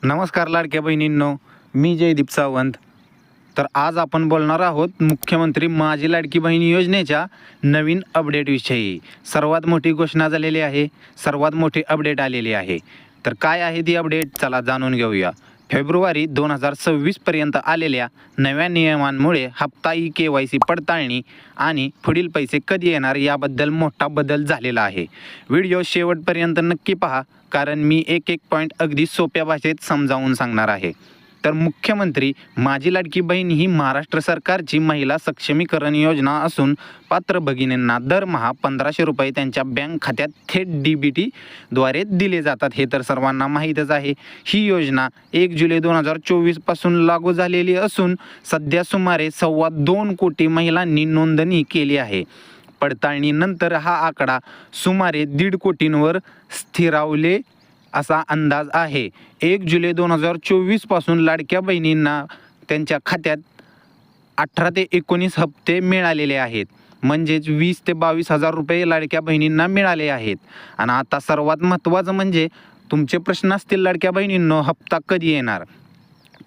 नमस्कार लाडक्या बहिणींनो, मी जयदीप सावंत. तर आज आपण बोलणार आहोत मुख्यमंत्री माझी लाडकी बहीण योजनेच्या नवीन अपडेटविषयी. सर्वात मोठी घोषणा झालेली आहे, सर्वात मोठी अपडेट आलेली आहे. तर काय आहे ती अपडेट, चला जाणून घेऊया. फेब्रुवारी 2026 पर्यंत आलेल्या नव्या नियमांमुळे हप्ता KYC पडताळणी आणि पुढील पैसे कधी येणार याबद्दल मोठा बदल झालेला आहे. व्हिडिओ शेवटपर्यंत नक्की पहा, कारण मी एक पॉईंट अगदी सोप्या भाषेत समजावून सांगणार आहे. तर मुख्यमंत्री माझी लाडकी बहीण ही महाराष्ट्र सरकारची महिला सक्षमीकरण योजना असून पात्र भगिनींना दरमहा 1500 रुपये त्यांच्या बँक खात्यात थेट DBT द्वारे दिले जातात. हे तर सर्वांना माहीतच आहे. ही योजना 1 जुलै 2024 पासून लागू झालेली असून सध्या सुमारे 2.25 कोटी महिलांनी नोंदणी केली आहे. पडताळणीनंतर हा आकडा सुमारे 1.5 कोटींवर स्थिरावले असा अंदाज आहे. 1 जुलै 2024 पासून लाडक्या बहिणींना त्यांच्या खात्यात 18 ते 19 हप्ते मिळालेले आहेत. म्हणजेच 20 ते 22 हजार रुपये लाडक्या बहिणींना मिळाले आहेत. आणि आता सर्वात महत्त्वाचं म्हणजे तुमचे प्रश्न असतील लाडक्या बहिणींनो, हप्ता कधी येणार.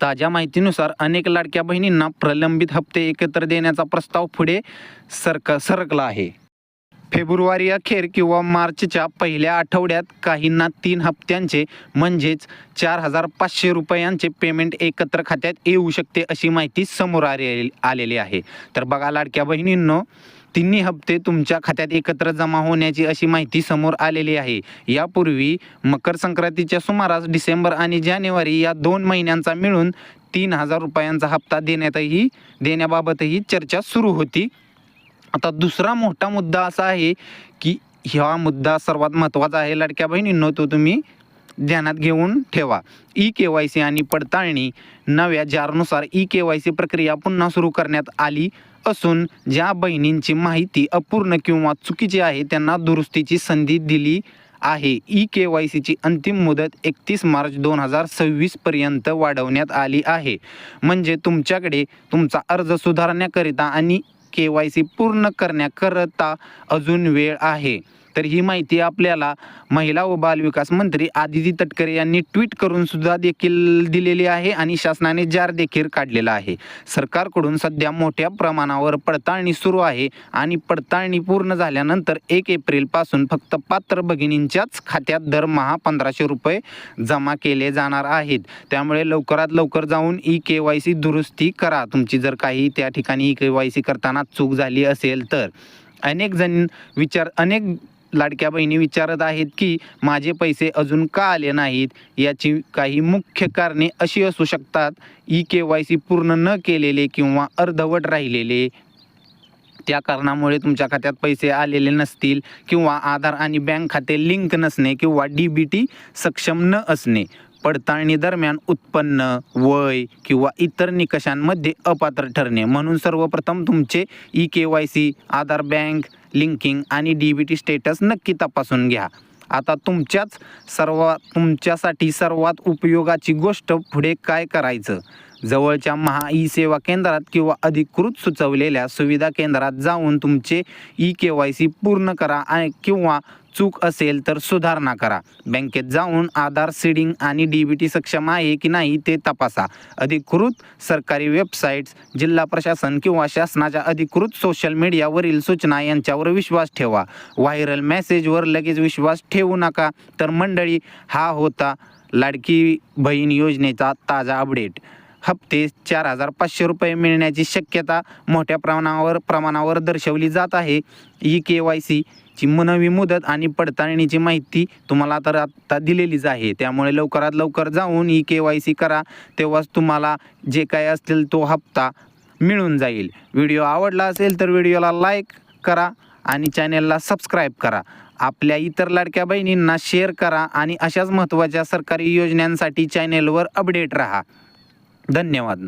ताज्या माहितीनुसार अनेक लाडक्या बहिणींना प्रलंबित हप्ते एकत्र देण्याचा प्रस्ताव पुढे सरकला आहे. फेब्रुवारी अखेर किंवा मार्चच्या पहिल्या आठवड्यात काहींना 3 हप्त्यांचे म्हणजेच 4500 रुपयांचे पेमेंट एकत्र खात्यात येऊ शकते, अशी माहिती समोर आलेली आहे. तर बघा लाडक्या बहिणींनो, 3 हप्ते तुमच्या खात्यात एकत्र जमा होण्याची अशी माहिती समोर आलेली आहे. यापूर्वी मकर संक्रांतीच्या सुमारास डिसेंबर आणि जानेवारी या 2 महिन्यांचा मिळून 3000 रुपयांचा हप्ता देण्याबाबतही चर्चा सुरू होती. आता दुसरा मोठा मुद्दा असा आहे की हा मुद्दा सर्वात महत्त्वाचा आहे लाडक्या बहिणींनो, तो तुम्ही ध्यानात घेऊन ठेवा. KYC आणि पडताळणी. नव्या जारनुसार KYC प्रक्रिया पुन्हा सुरू करण्यात आली असून ज्या बहिणींची माहिती अपूर्ण किंवा चुकीची आहे त्यांना दुरुस्तीची संधी दिली आहे. KYCची अंतिम मुदत 31 मार्च 2026 पर्यंत वाढवण्यात आली आहे. म्हणजे तुमच्याकडे तुमचा अर्ज सुधारण्याकरिता आणि KYC पूर्ण करण्याकरता अजून वेळ आहे. तर ही माहिती आपल्याला महिला व बालविकास मंत्री आदिती तटकरे यांनी ट्विट करून सुद्धा देखील दिलेली आहे आणि शासनाने जार देखील काढलेला आहे. सरकारकडून सध्या मोठ्या प्रमाणावर पडताळणी सुरू आहे आणि पडताळणी पूर्ण झाल्यानंतर 1 एप्रिलपासून फक्त पात्र भगिनींच्याच खात्यात दरमहा 1500 रुपये जमा केले जाणार आहेत. त्यामुळे लवकरात लवकर जाऊन KYC दुरुस्ती करा. तुमची जर काही त्या ठिकाणी KYC करताना चूक झाली असेल तर. अनेक लाडक्या बहिणी विचारत आहेत की माझे पैसे अजून का आले नाहीत. याची काही मुख्य कारणे अशी असू शकतात. KYC पूर्ण न केलेले किंवा अर्धवट राहिलेले, त्या कारणामुळे तुमच्या खात्यात पैसे आलेले नसतील, किंवा आधार आणि बँक खाते लिंक नसणे किंवा DBT सक्षम न असणे. पडताळणी दरम्यान उत्पन्न, वय किंवा इतर निकषांमध्ये अपात्र ठरणे. म्हणून सर्वप्रथम तुमचे KYC, आधार, बँक लिंकिंग आणि DBT स्टेटस नक्की तपासून घ्या. आता तुमच्यासाठी सर्वात उपयोगाची गोष्ट पुढे काय करायचं. जवळच्या महा सेवा केंद्रात किंवा अधिकृत सुचवलेल्या सुविधा केंद्रात जाऊन तुमचे KYC पूर्ण करा किंवा चूक असेल तर सुधारणा करा. बँकेत जाऊन आधार सीडिंग आणि DBT सक्षम आहे की नाही ते तपासा. अधिकृत सरकारी वेबसाईट्स, जिल्हा प्रशासन किंवा शासनाच्या अधिकृत सोशल मीडियावरील सूचना यांच्यावर विश्वास ठेवा. व्हायरल मेसेजवर लगेच विश्वास ठेवू नका. तर मंडळी, हा होता लाडकी बहीण योजनेचा ताजा अपडेट. हप्ते 4500 रुपये मिळण्याची शक्यता मोठ्या प्रमाणावर दर्शवली जात आहे. KYC ची नवी मुदत आणि पडताळणीची माहिती तुम्हाला तर आता दिलेलीच आहे. त्यामुळे लवकरात लवकर जाऊन KYC करा, तेव्हाच तुम्हाला जे काय असतील तो हप्ता मिळून जाईल. व्हिडिओ आवडला असेल तर व्हिडिओला लाईक करा आणि चॅनेलला सबस्क्राईब करा. आपल्या इतर लाडक्या बहिणींना शेअर करा आणि अशाच महत्त्वाच्या सरकारी योजनांसाठी चॅनेलवर अपडेट राहा. धन्यवाद.